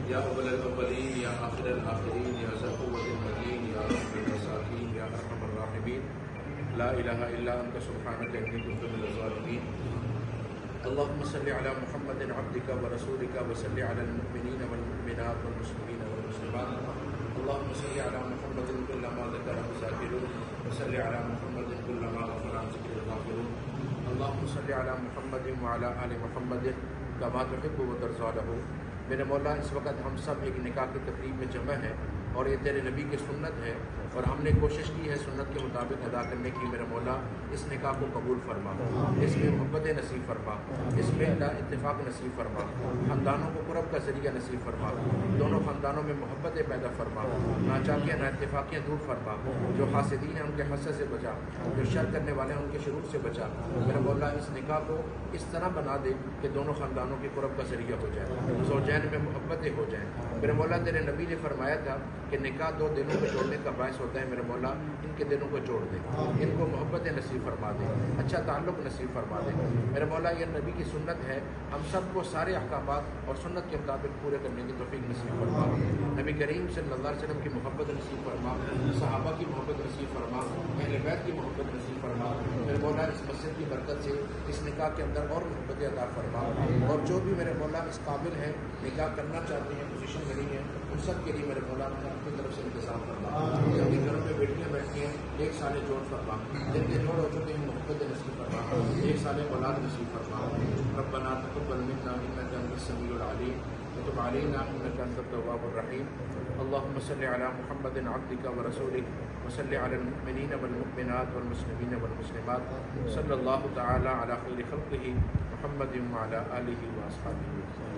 یا اول الاولین یا آخر الآخرین یا ذا القوة المتین یا رحم المساکین یا ارحم الراحمین لا الہ الا انت سبحانک انی کنت من الظالمین اللهم صل على محمد عبدك ورسولك وصل على المؤمنين والمؤمنات والمسلمين والمسلمات اللهم صل على محمد كلما ذكره الذاكرون وصل على محمد كلما غفل عن ذكر الغافلون اللهم صل على محمد وعلى آل محمد كما تحب وترضى له۔ میرے مولا اس وقت ہم سب ایک نکاح کی تقریب میں جمع ہیں اور یہ تیرے نبی کی سنت ہے اور ہم نے کوشش کی ہے سنت کے مطابق ادا کرنے کی۔ میرے مولا اس نکاح کو قبول فرما، اس میں محبت نصیب فرما، اس میں اتفاق نصیب فرما، خاندانوں کو قرب کا ذریعہ نصیب فرما، دونوں خاندانوں میں محبت پیدا فرما، ناچاکیاں اتفاقیاں دور فرما، جو حاسدین ہیں ان کے حسد سے بچا، جو شر کرنے والے ہیں ان کے شرور سے بچا۔ میرے مولا اس نکاح کو اس طرح بنا دے کہ دونوں خاندانوں کی قرب کا ذریعہ ہو جائے، زوجین میں محبتیں ہو جائیں۔ میرے مولا تیرے نبی نے فرمایا تھا کہ نکاح دو دلوں کو جوڑنے کا باعث ہوتا ہے۔ میرے مولا ان کے دلوں کو جوڑ دے، ان کو محبت نصیب فرما دے، اچھا تعلق نصیب فرما دے۔ میرے مولا یہ نبی کی سنت ہے، ہم سب کو سارے احکامات اور سنت کے مطابق پورے کرنے کی توفیق نصیب فرما۔ نبی کریم صلی اللہ علیہ وسلم کی محبت نصیب فرما، صحابہ کی محبت نصیب فرما، اہل بیت کی محبت نصیب فرما۔ میرے مولا اس مسجد کی برکت سے اس نکاح کے اندر اور محبت عطا فرما، اور جو بھی میرے مولا اس قابل ہیں نکاح کرنا چاہتے ہیں، پوزیشن میں نہیں ہے، ان سب کے لیے میرے مولا اپنی طرف سے انتظام فرما۔ جن کے گھروں میں بیٹیاں بیٹھتی ہیں ایک سال جوڑ فرما، جن کے جوڑ ہو چکے ہیں محبت نصیب فرما، ایک سال اولاد نصیب فرما۔ ربنا تقبل منا انك انت السميع العليم وتب علينا انك انت التواب الرحيم۔ اللهم صل على محمد عبدك ورسولك وصل على المؤمنين والمؤمنات والمسلمين والمسلمات صلى الله تعالى على خير خلقه محمد وعلى آله وأصحابه وسلم۔